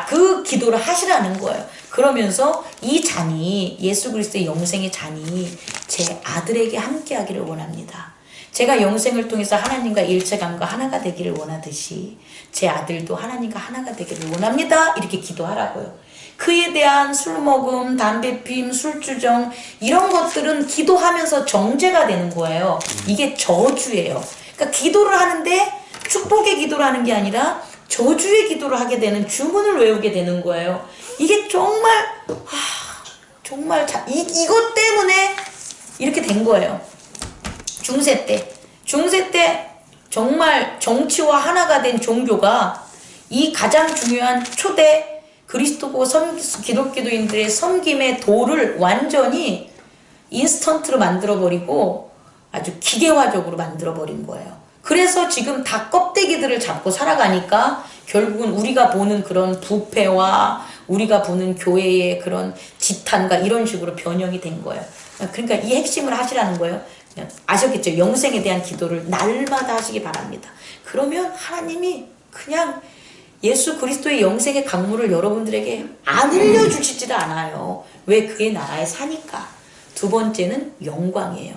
그 기도를 하시라는 거예요. 그러면서 이 잔이, 예수 그리스도의 영생의 잔이 제 아들에게 함께 하기를 원합니다. 제가 영생을 통해서 하나님과 일체감과 하나가 되기를 원하듯이 제 아들도 하나님과 하나가 되기를 원합니다. 이렇게 기도하라고요. 그에 대한 술먹음, 담배핌, 술주정 이런 것들은 기도하면서 정죄가 되는 거예요. 이게 저주예요. 그러니까 기도를 하는데 축복의 기도를 하는 게 아니라 저주의 기도를 하게 되는, 주문을 외우게 되는 거예요. 이게 정말 이것 때문에 이렇게 된 거예요. 중세 때 정말 정치와 하나가 된 종교가 이 가장 중요한 초대 그리스도고 기독교인들의 섬김의 도를 완전히 인스턴트로 만들어버리고 아주 기계화적으로 만들어버린 거예요. 그래서 지금 다 껍데기들을 잡고 살아가니까 결국은 우리가 보는 그런 부패와 우리가 보는 교회의 그런 지탄과 이런 식으로 변형이 된 거예요. 그러니까 이 핵심을 하시라는 거예요. 아셨겠죠? 영생에 대한 기도를 날마다 하시기 바랍니다. 그러면 하나님이 그냥 예수 그리스도의 영생의 강물을 여러분들에게 안 흘려주시지를 않아요. 왜? 그의 나라에 사니까. 두 번째는 영광이에요.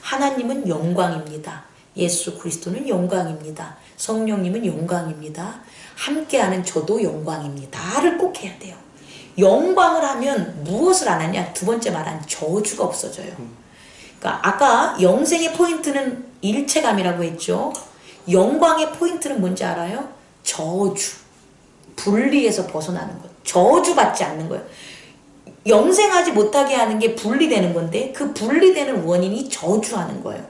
하나님은 영광입니다. 예수 그리스도는 영광입니다. 성령님은 영광입니다. 함께하는 저도 영광입니다를 꼭 해야 돼요. 영광을 하면 무엇을 안 하냐? 두 번째 말한 저주가 없어져요. 그러니까 아까 영생의 포인트는 일체감이라고 했죠. 영광의 포인트는 뭔지 알아요? 저주. 분리해서 벗어나는 것. 저주받지 않는 거예요. 영생하지 못하게 하는 게 분리되는 건데 그 분리되는 원인이 저주하는 거예요.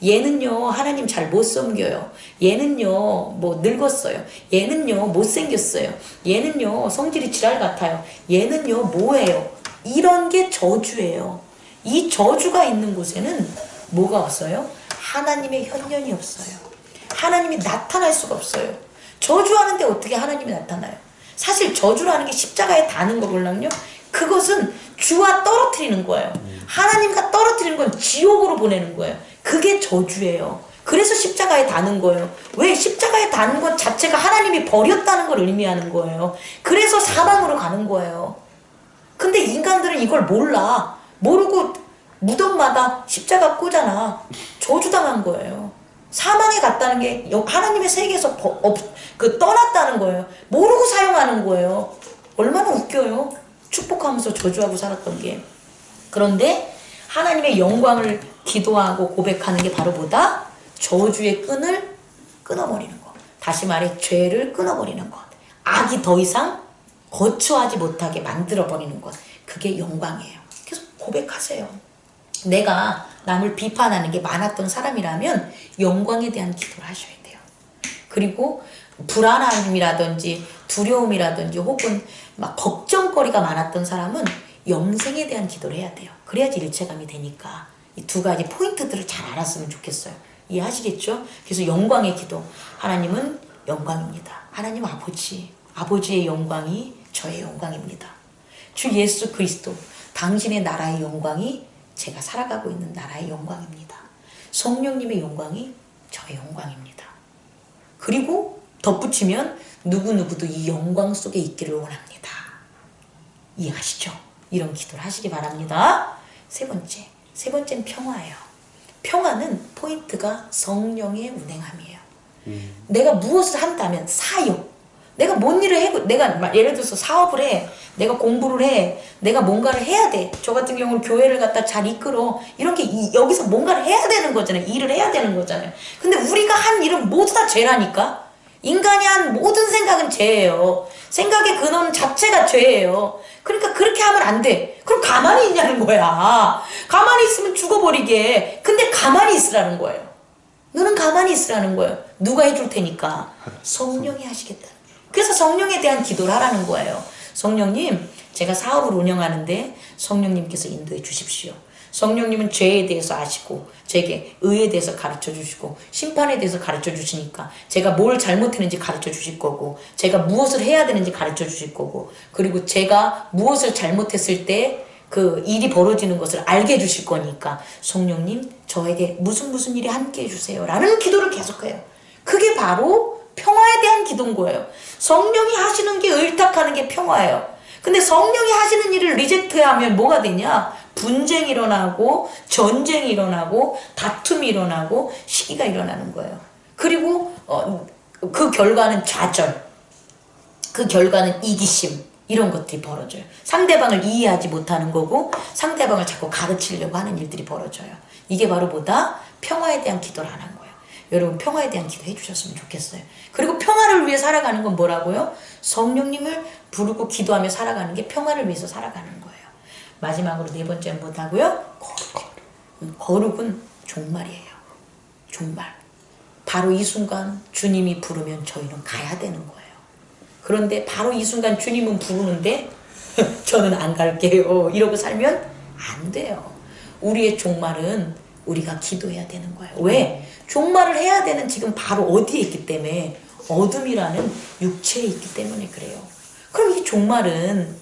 얘는요 하나님 잘 못 섬겨요. 얘는요 뭐 늙었어요. 얘는요 못생겼어요. 얘는요 성질이 지랄 같아요. 얘는요 뭐예요. 이런 게 저주예요. 이 저주가 있는 곳에는 뭐가 없어요? 하나님의 현현이 없어요. 하나님이 나타날 수가 없어요. 저주하는데 어떻게 하나님이 나타나요? 사실 저주라는 게 십자가에 다는 거걸랑요. 그것은 주와 떨어뜨리는 거예요. 하나님과 떨어뜨리는 건 지옥으로 보내는 거예요. 그게 저주예요. 그래서 십자가에 다는 거예요. 왜? 십자가에 다는 것 자체가 하나님이 버렸다는 걸 의미하는 거예요. 그래서 사망으로 가는 거예요. 근데 인간들은 이걸 몰라. 모르고 무덤마다 십자가 꽂아놔. 저주당한 거예요. 사망에 갔다는 게 하나님의 세계에서 떠났다는 거예요. 모르고 사용하는 거예요. 얼마나 웃겨요. 축복하면서 저주하고 살았던 게. 그런데 하나님의 영광을 기도하고 고백하는 게 바로 뭐다? 저주의 끈을 끊어버리는 것. 다시 말해 죄를 끊어버리는 것. 악이 더 이상 거처하지 못하게 만들어버리는 것. 그게 영광이에요. 그래서 고백하세요. 내가 남을 비판하는 게 많았던 사람이라면 영광에 대한 기도를 하셔야 돼요. 그리고 불안함이라든지 두려움이라든지 혹은 막 걱정거리가 많았던 사람은 영생에 대한 기도를 해야 돼요. 그래야지 일체감이 되니까. 이 두 가지 포인트들을 잘 알았으면 좋겠어요. 이해하시겠죠? 그래서 영광의 기도. 하나님은 영광입니다. 하나님 아버지. 아버지의 영광이 저의 영광입니다. 주 예수 그리스도. 당신의 나라의 영광이 제가 살아가고 있는 나라의 영광입니다. 성령님의 영광이 저의 영광입니다. 그리고 덧붙이면 누구누구도 이 영광 속에 있기를 원합니다. 이해하시죠? 이런 기도를 하시기 바랍니다. 세 번째는 평화예요. 평화는 포인트가 성령의 운행함이에요. 내가 무엇을 한다면 사역. 내가 뭔 일을 해, 내가 예를 들어서 사업을 해, 내가 공부를 해, 내가 뭔가를 해야 돼. 저 같은 경우는 교회를 갖다 잘 이끌어. 이런 게 여기서 뭔가를 해야 되는 거잖아요. 일을 해야 되는 거잖아요. 근데 우리가 한 일은 모두 다 죄라니까. 인간이 한 모든 생각은 죄예요. 생각의 근원 자체가 죄예요. 그러니까 그렇게 하면 안 돼. 그럼 가만히 있냐는 거야. 가만히 있으면 죽어버리게. 근데 가만히 있으라는 거예요. 너는 가만히 있으라는 거예요. 누가 해줄 테니까? 성령이 하시겠다. 그래서 성령에 대한 기도를 하라는 거예요. 성령님, 제가 사업을 운영하는데 성령님께서 인도해 주십시오. 성령님은 죄에 대해서 아시고 제게 의에 대해서 가르쳐 주시고 심판에 대해서 가르쳐 주시니까 제가 뭘 잘못했는지 가르쳐 주실 거고 제가 무엇을 해야 되는지 가르쳐 주실 거고 그리고 제가 무엇을 잘못했을 때 그 일이 벌어지는 것을 알게 해주실 거니까 성령님 저에게 무슨 일이 함께 해주세요 라는 기도를 계속해요. 그게 바로 평화에 대한 기도인 거예요. 성령이 하시는 게 의탁하는 게 평화예요. 근데 성령이 하시는 일을 리젝트하면 뭐가 되냐? 분쟁이 일어나고 전쟁이 일어나고 다툼이 일어나고 시기가 일어나는 거예요. 그리고 그 결과는 좌절, 그 결과는 이기심 이런 것들이 벌어져요. 상대방을 이해하지 못하는 거고 상대방을 자꾸 가르치려고 하는 일들이 벌어져요. 이게 바로 뭐다? 평화에 대한 기도를 안 한 거예요. 여러분 평화에 대한 기도 해주셨으면 좋겠어요. 그리고 평화를 위해 살아가는 건 뭐라고요? 성령님을 부르고 기도하며 살아가는 게 평화를 위해서 살아가는 거예요. 마지막으로 네 번째는 뭐다고요? 거룩은 종말이에요. 종말. 바로 이 순간 주님이 부르면 저희는 가야 되는 거예요. 그런데 바로 이 순간 주님은 부르는데 저는 안 갈게요. 이러고 살면 안 돼요. 우리의 종말은 우리가 기도해야 되는 거예요. 왜? 종말을 해야 되는 지금 바로 어디에 있기 때문에 어둠이라는 육체에 있기 때문에 그래요. 그럼 이 종말은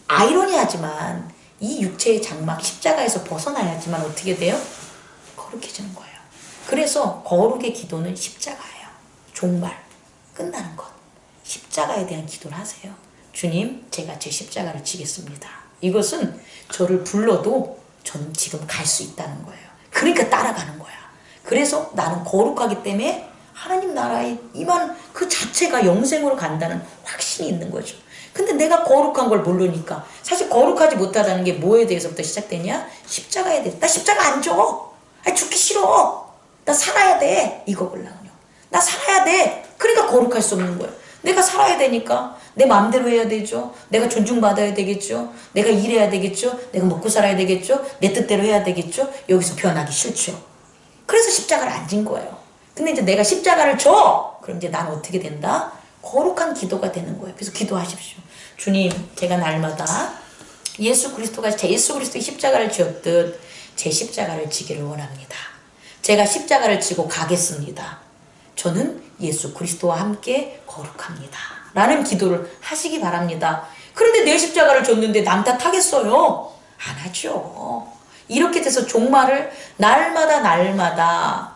아이러니하지만 이 육체의 장막 십자가에서 벗어나야지만 어떻게 돼요? 거룩해지는 거예요. 그래서 거룩의 기도는 십자가예요. 종말, 끝나는 것. 십자가에 대한 기도를 하세요. 주님, 제가 제 십자가를 지겠습니다. 이것은 저를 불러도 저는 지금 갈 수 있다는 거예요. 그러니까 따라가는 거야. 그래서 나는 거룩하기 때문에 하나님 나라에 임한 그 자체가 영생으로 간다는 확신이 있는 거죠. 근데 내가 거룩한 걸 모르니까 사실 거룩하지 못하다는 게 뭐에 대해서부터 시작되냐? 십자가에 대해서. 나 십자가 안 줘. 죽기 싫어. 나 살아야 돼. 이거거든요. 나 살아야 돼. 그러니까 거룩할 수 없는 거예요. 내가 살아야 되니까 내 마음대로 해야 되죠. 내가 존중받아야 되겠죠. 내가 일해야 되겠죠. 내가 먹고 살아야 되겠죠. 내 뜻대로 해야 되겠죠. 여기서 변하기 싫죠. 그래서 십자가를 안 진 거예요. 근데 이제 내가 십자가를 줘. 그럼 이제 난 어떻게 된다? 거룩한 기도가 되는 거예요. 그래서 기도하십시오. 주님, 제가 날마다 예수 그리스도가 제 예수 그리스도의 십자가를 지었듯 제 십자가를 지기를 원합니다. 제가 십자가를 지고 가겠습니다. 저는 예수 그리스도와 함께 거룩합니다. 라는 기도를 하시기 바랍니다. 그런데 내 십자가를 줬는데 남 탓하겠어요? 안 하죠. 이렇게 돼서 종말을 날마다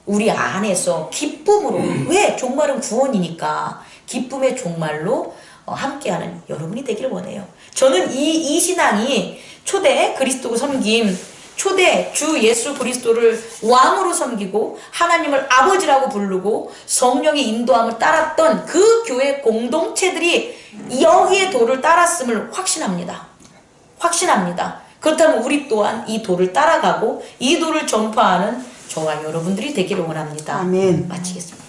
우리 안에서 기쁨으로, 왜? 종말은 구원이니까 기쁨의 종말로 함께하는 여러분이 되기를 원해요. 저는 이 신앙이 초대 그리스도 섬김, 초대 주 예수 그리스도를 왕으로 섬기고 하나님을 아버지라고 부르고 성령의 인도함을 따랐던 그 교회 공동체들이 여기의 도를 따랐음을 확신합니다. 확신합니다. 그렇다면 우리 또한 이 도를 따라가고 이 도를 전파하는 저와 여러분들이 되기를 원합니다. 아멘. 마치겠습니다.